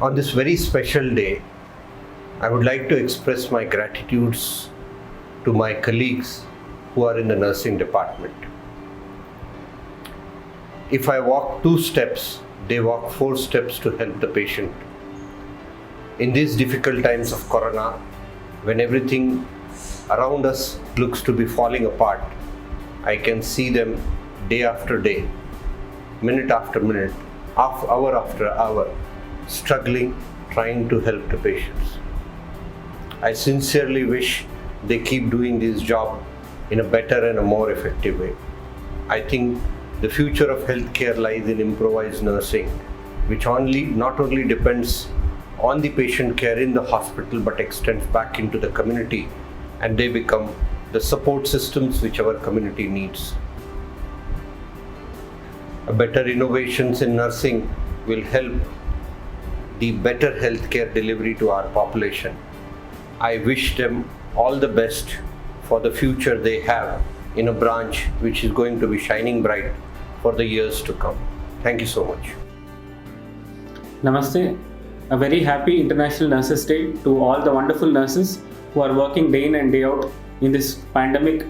On this very special day, I would like to express my gratitudes to my colleagues who are in the nursing department. If I walk 2 steps, they walk 4 steps to help the patient. In these difficult times of corona, when everything around us looks to be falling apart, I can see them day after day, minute after minute, hour after hour, struggling, trying to help the patients. I sincerely wish they keep doing this job in a better and a more effective way. I think the future of healthcare lies in improvised nursing, which not only depends on the patient care in the hospital but extends back into the community, and they become the support systems which our community needs. A better innovations in nursing will help the better healthcare delivery to our population. I wish them all the best for the future they have in a branch which is going to be shining bright for the years to come. Thank you so much. Namaste. A very happy International Nurses Day to all the wonderful nurses who are working day in and day out in this pandemic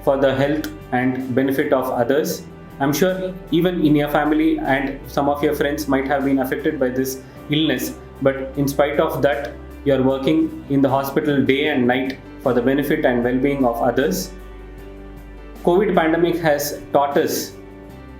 for the health and benefit of others. I'm sure even in your family and some of your friends might have been affected by this illness, but in spite of that, you are working in the hospital day and night for the benefit and well-being of others. COVID pandemic has taught us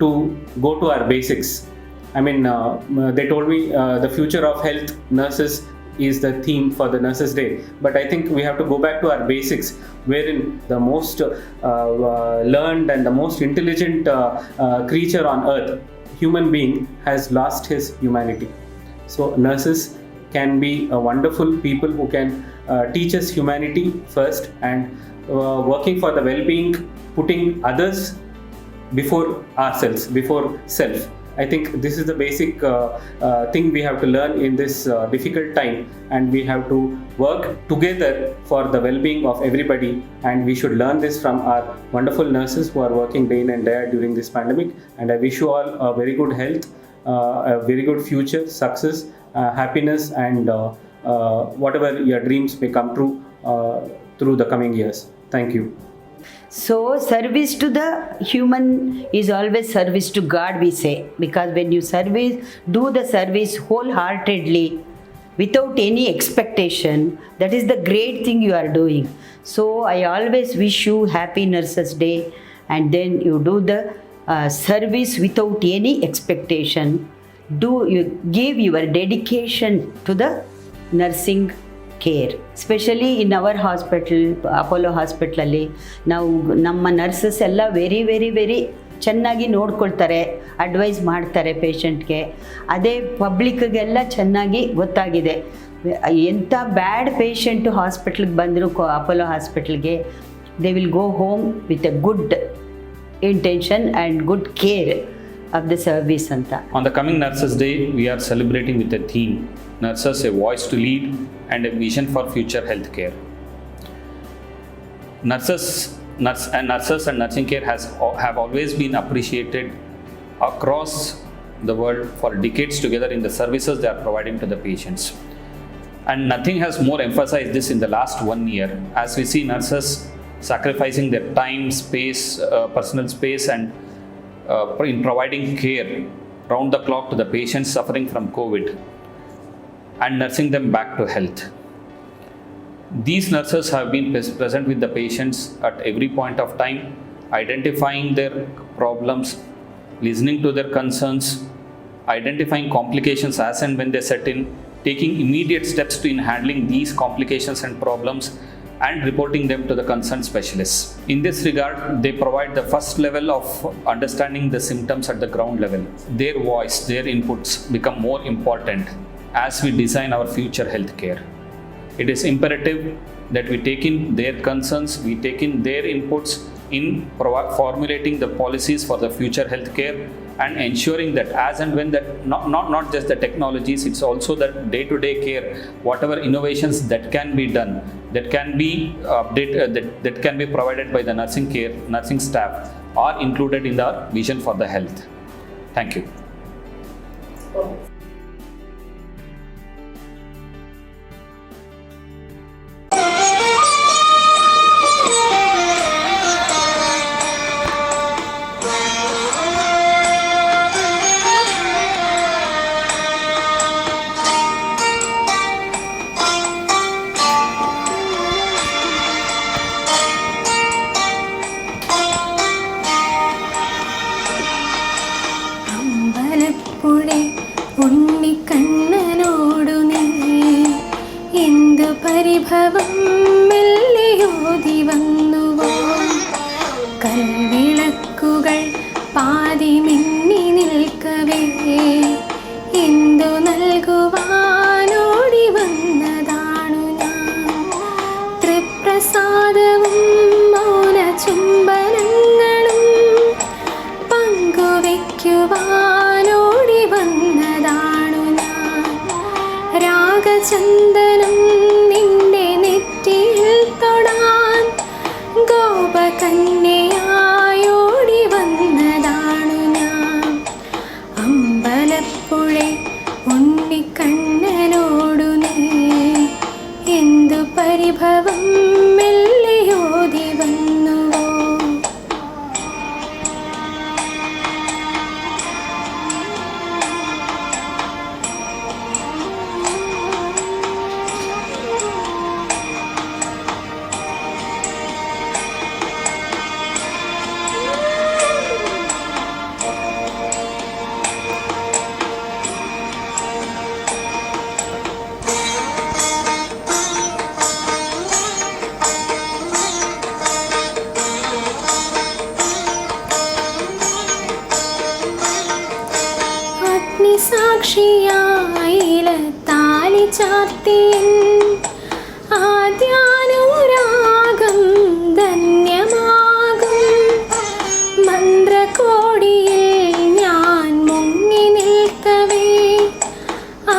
to go to our basics. They told me the future of health nurses is the theme for the Nurses Day. But I think we have to go back to our basics, wherein the most learned and the most intelligent creature on earth, human being, has lost his humanity. So nurses can be wonderful people who can teach us humanity first, and working for the well-being, putting others before ourselves, before self. I think this is the basic thing we have to learn in this difficult time, and we have to work together for the well-being of everybody, and we should learn this from our wonderful nurses who are working day in and day out during this pandemic. And I wish you all a very good health, a very good future, success, happiness, and whatever your dreams may come true through the coming years. Thank you. So service to the human is always service to God, we say, because when you do the service wholeheartedly without any expectation, that is the great thing you are doing. So I always wish you happy Nurses Day, and then you do the service without any expectation. You give your dedication to the nursing care. Especially in our hospital, Apollo Hospital ಅಲ್ಲಿ ನಾವು ನಮ್ಮ nurses ಎಲ್ಲ very ಚೆನ್ನಾಗಿ ನೋಡ್ಕೊಳ್ತಾರೆ, advice ಮಾಡ್ತಾರೆ ಪೇಷಂಟ್ಗೆ. ಅದೇ ಪಬ್ಲಿಕ್ಗೆಲ್ಲ ಚೆನ್ನಾಗಿ ಗೊತ್ತಾಗಿದೆ. ಎಂಥ ಬ್ಯಾಡ್ ಪೇಷಂಟು ಹಾಸ್ಪಿಟ್ಲಿಗೆ ಬಂದರೂ ಅಪೋಲೋ ಹಾಸ್ಪಿಟಲ್ಗೆ, they will go home with A good intention and good care of the service anta. On the coming Nurses Day, we are celebrating with a theme: Nurses, a voice to lead and a vision for future healthcare. Nurses and nursing care have always been appreciated across the world for decades together in the services they are providing to the patients. And nothing has more emphasized this in the last 1 year, as we see nurses sacrificing their time, space, personal space, and in providing care round the clock to the patients suffering from COVID and nursing them back to health. These nurses have been present with the patients at every point of time, identifying their problems, listening to their concerns, identifying complications as and when they set in, taking immediate steps in handling these complications and problems, and reporting them to the concerned specialists. In this regard, they provide the first level of understanding the symptoms at the ground level. Their voice, their inputs become more important as we design our future healthcare. It is imperative that we take in their concerns, we take in their inputs in formulating the policies for the future healthcare, and ensuring that as and when that not just the technologies, it's also the day-to-day care, whatever innovations that can be done, that can be updated, that can be provided by the nursing staff, are included in our vision for the health. Thank you. തന്നെയായോടി വന്നതാണു ഞാൻ. അമ്പലപ്പുഴ ഉണ്ണിക്കണ്ണനോടു നീ എന്തു പരിഭവം മെല്ലെയോതി വന്നുവോ. സാക്ഷിയായില താലി ചാർത്തിയൻ ആദ്യാനുരാഗം ധന്യമാകും. മന്ത്രകോടിയിൽ ഞാൻ മുങ്ങി നിൽക്കവേ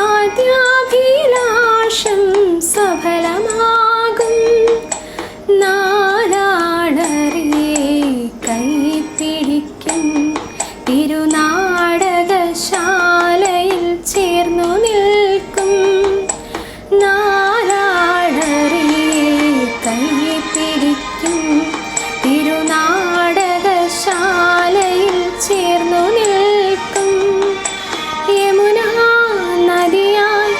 ആദ്യാഭിലാഷം സഫലമാകും. നാലാളറിയെ കൈപിടിക്കും തിരുനാടകശാലയിൽ ചേർന്നു നിൽക്കും. നാലാളറിയെ കൈപിടിക്കും തിരുനാടകശാലയിൽ ചേർന്നു നിൽക്കും. യമുനാ നദിയായി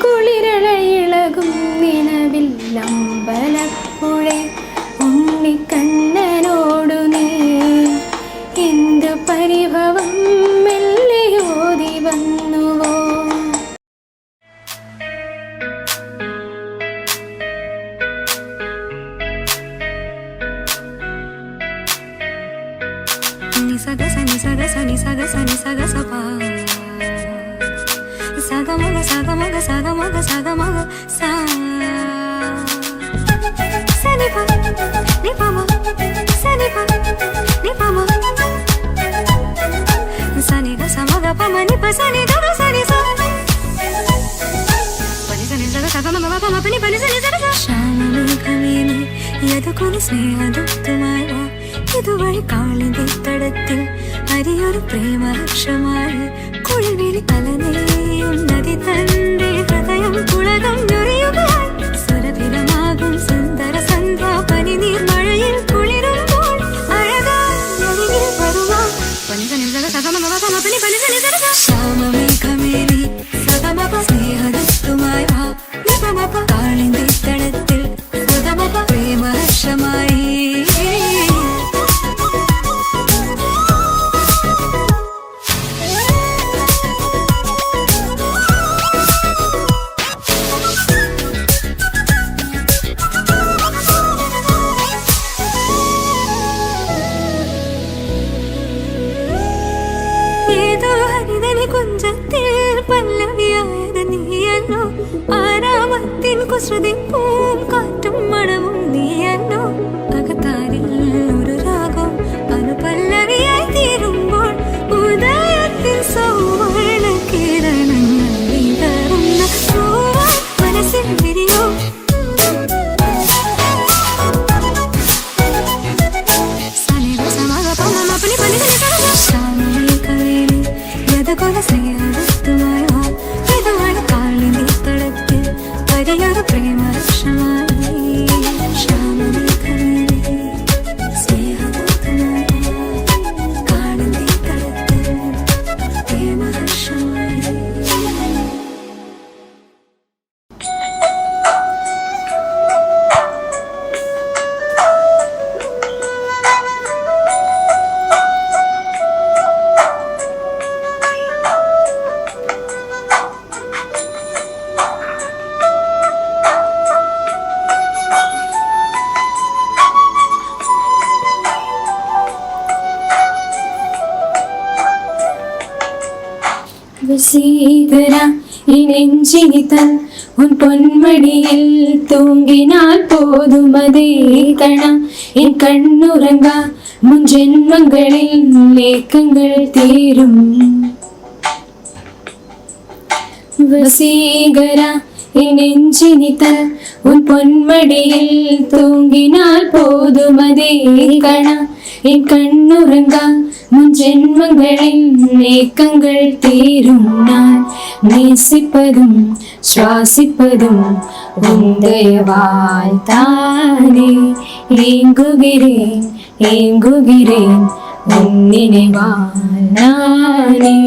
കുളിരളയിളകും നിലവിൽ അമ്പലപ്പുഴ ഉണ്ണിക്കണ്ണനോടു നീ എന്തു പരിഭവം മെല്ലെയോതി വന്നുവോ. నిసగస నిసగస నిసగస నిసగస పా సగమగ సగమగ సగమగ సగమగ సా సనిప నిపమ సనిప నిపమ సనిగ సమగ పమ నిప సనిగ సని స పని సని సగ సగమగ పమ పని పని సని సగ ശ്യാമമേഘമേനി യദുകുല സ്നേഹദുപ്തമായ ഇതുവഴി കാളിന്റെ തടത്തിൽ അരിയൊരു പ്രേമലക്ഷമായി കുളിവിളി തലനെയും നദി തന്റെ ഹൃദയം പുളകം ഞൊറിയുകയായി സുരഭിലമാകും സുന്ദര സന്ധ്യ പനിനീർ മഴയിൽ കുളിരുമ്പോൾ അഴകായി വരുവാ പനി സനി സഗ സഗമഗ പമ പനി പനി സനി സഗ ശ്യാമമേഘമേനി സഗമപ സ്നേഹദുപ്തമായ നിപമപ കാളിന്റെ തടത്തിൽ സുഗമപ പ്രേമലക്ഷമായി കുഞ്ചത്തിൽ പല്ലവിയായത് നീയല്ലോ. ആരാമത്തിൻ കുസൃതി പൂം കാറ്റും മണവും നീയല്ലോ. അകത്താരിൽ ഒരു രാഗം അനുപല്ലവിയായി തീരുമ്പോൾ ഉദയത്തിൻ സൗവർണ കിരണങ്ങൾ വിതറുന്ന മനസ്സിൽ വിരിയോ. യദുകുല സ്നേഹദുപ്തമായ ഇതുവഴി കാളിന്റെ തടത്തിൽ പരിയൊരു പ്രേമലക്ഷമായി ശ്യാമമേഘമേനി സ്നേഹദുപ്തമായ കാളിന്റെ തടത്തിൽ പ്രേമലക്ഷമായി. வசீகரா இனெஞ்சினிதன் உன் பொன்மடியில் தூங்கினால் போதும் அதே கணா என் கண்ணுறங்கா முன் ஜென்மங்களில் ஏக்கங்கள் தீரும். வசீகரா என் நெஞ்சினிதன் உன் பொன்மடியில் தூங்கினால் போதும் போதுமதே கணா என் கண்ணுறங்கா முன் ஜென்மங்களின் ஏக்கங்கள் தீரும் நான் நேசிப்பதும் சுவாசிப்பதும் உந்தயவால் தானே ஏங்குகிறேன் ஏங்குகிறேன் உன் நினைவால் நானே.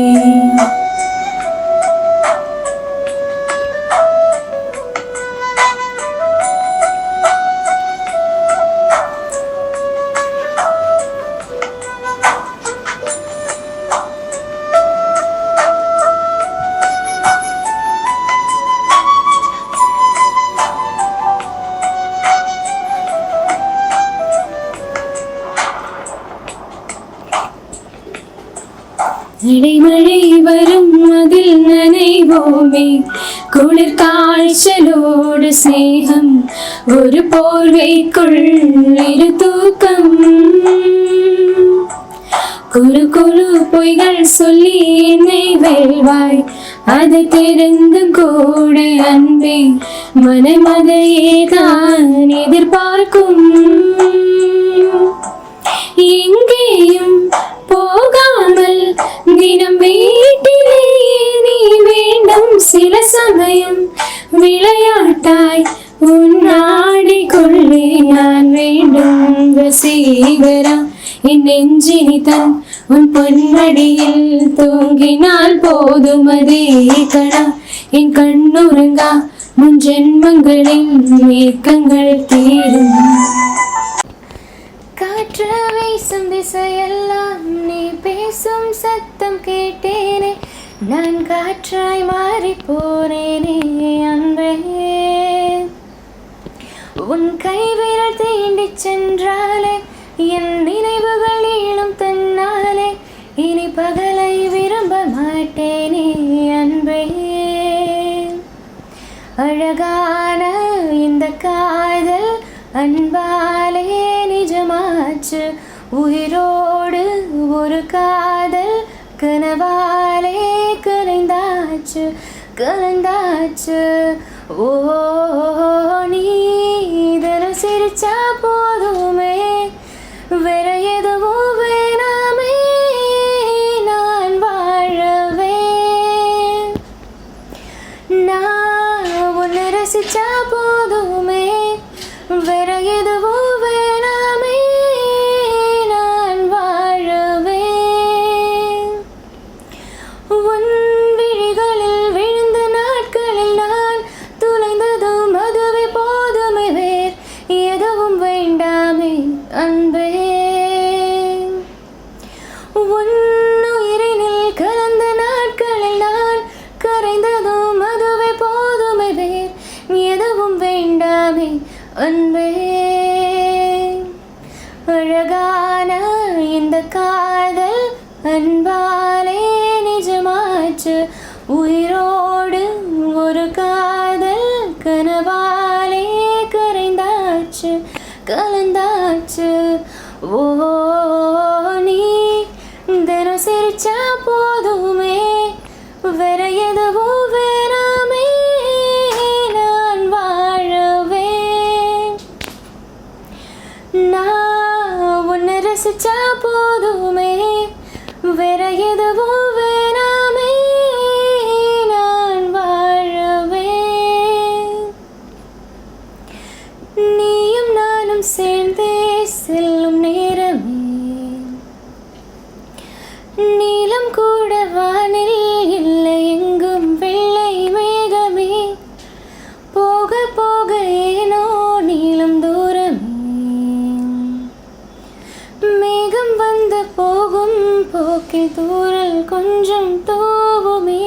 இடைமழை வரும் அதில் நனைவோமே குளிர் காய்ச்சலோடு ஸ்நேகம் ஒரு போர்வைக்குள் இரு தூக்கம் குறு குறு பொய்கள் சொல்லி என்னை வெல்வாய் அதை தெரிந்து கூட அன்பே மனமதையேதான் எதிர்பார்க்கும் எங்கேயும் போகாமல் தினம் வீட்டிலே நீ வேண்டும் சில சமயம் விளையாட்டாய் உன்னாடி கொள்ளே நான் வேண்டும் வசீகரா என் நெஞ்சினி தன் உன் பொன்மடியில் தூங்கினால் போதும் அதே கணா என் கண்ணுறங்கா முன் ஜென்மங்களின் ஏக்கங்கள் தீரும். காற்று வீசும் திசையெல்லாம் நீ பேசும் சத்தம் கேட்டேனே நான் காற்றாய் மாறி போனேனே அன்பே உன் கைவிரல் தீண்டி சென்றாலே என் நினைவுகள் ஈழும் தன்னாலே இனி பகலை விரும்ப மாட்டேனே அன்பே அழகான இந்த காதல் அன்பாலே நிஜமாச்சு உயிரோடு ஒரு காதல் கனவாலே கலைந்தாச்சு கலந்தாச்சு ஓ நீ இதனம் சிரிச்சா போதுமே வேற எதுவும் வேணாமே நான் வாழவே நான் உன்னை ரசிச்சா போதுமே வேற எதுவும் வேணாமே நான் வாழவே உன் விழிகளில் விழுந்த நாட்களில் நான் துளைந்ததும் அதுவே போதுமே வேர் எதுவும் வேண்டாமே அன்பே உன் உயிரினில் கலந்த நாட்களில் நான் கரைந்ததும் அதுவே போதுமே வேர் எதுவும் வேண்டாமே அன்பே அழகான இந்த காதல் அன்பாலே நிஜமாச்சு உயிரோடு ஒரு காதல் கனவாலே கரைந்தாச்சு கலந்தாச்சு ஓ நீ தினம் சிரிச்சா போதுமே வேற எதுவும் வேணாமே நான் வாழவே நான் உன்னை ரசிச்சா போதுமே வேற எதுவும் வேணாமே நான் வாழவே நீயும் நானும் சேர்ந்தே செல்லும் நேரமே நீலம் கூட வானில் இல்லை எங்கும் வெள்ளை மேகமே போக போக ஏனோ நீளம் தூரமே மேகம் வந்து போகும் போக்கில் தூரல் கொஞ்சம் தூவுமே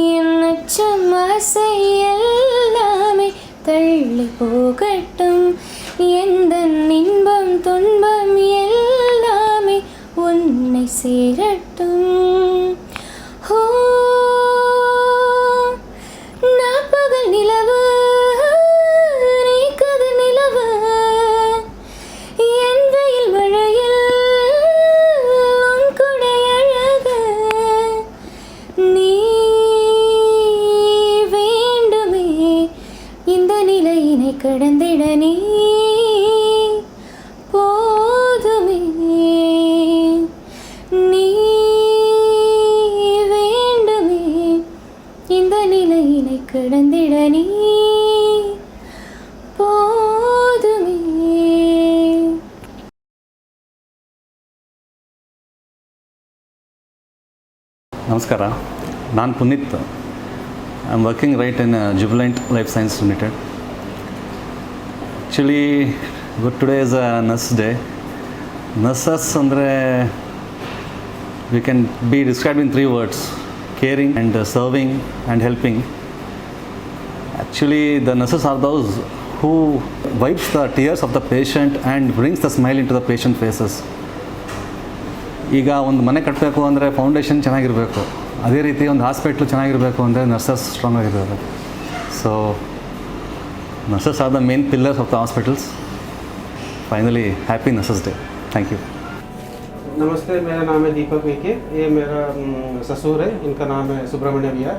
என் அச்சம் ஆசை எல்லாமே தள்ளி போகட்டும் எந்த இன்பம் துன்பம் எல்லாமே உன்னை சேரட்டும் ஹோ நான் பகல் நிலவு நீ கதிர் நிலவு என் வெயில் மழையில் உன் குடை அழகு நீ வேண்டுமே இந்த நிலையினை கடந்திட நீ ನಮಸ್ಕಾರ, ನಾನು Puneet. I am working right in jubilant life sciences limited. Actually today is a nurse day. Nurses ಅಂದರೆ we can be described in 3 words: caring and serving and helping. Actually, the nurses are those who wipes the tears of the patient and brings the smile into the patient faces. ಈಗ ಒಂದು ಮನೆ ಕಟ್ಟಬೇಕು ಅಂದರೆ foundation ಚೆನ್ನಾಗಿರಬೇಕು, ಅದೇ ರೀತಿ ಒಂದು hospital ಚೆನ್ನಾಗಿರಬೇಕು ಅಂದರೆ ನರ್ಸಸ್ ಸ್ಟ್ರಾಂಗ್ ಆಗಿರಬೇಕು. So nurses are the main pillars of the hospitals. Finally happy nurses day. Thank you. नमस्ते, मेरा नाम है दीपक वेके. ये मेरा ससुर है, इनका नाम है सुब्रमण्य भैया.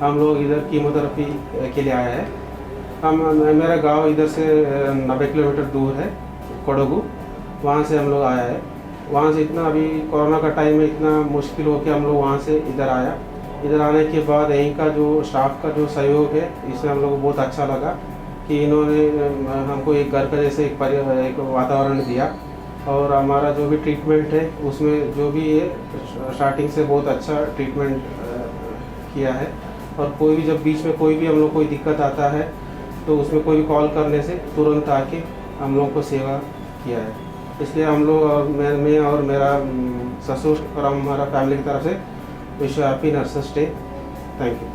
हम लोग इधर कीमोथेरेपी के लिए आए हैं. मेरा गांव इधर से 90 किलोमीटर दूर है, कोडगू. वहाँ से हम लोग आया है. वहाँ से इतना अभी कोरोना का टाइम में इतना मुश्किल हो के हम लोग वहाँ से इधर आया. इधर आने के बाद यहीं का जो स्टाफ का जो सहयोग है, इसमें हम लोग को बहुत अच्छा लगा कि इन्होंने हमको एक घर का जैसे एक वातावरण दिया. और हमारा जो भी ट्रीटमेंट है उसमें जो भी है स्टार्टिंग से बहुत अच्छा ट्रीटमेंट किया है. और कोई भी जब बीच में कोई भी हम लोग कोई दिक्कत आता है तो उसमें कोई भी कॉल करने से तुरंत आके हम लोग को सेवा किया है. इसलिए हम लोग और मैं और मेरा ससुर और हमारा फैमिली की तरफ से wish happy nurses day. Thank you.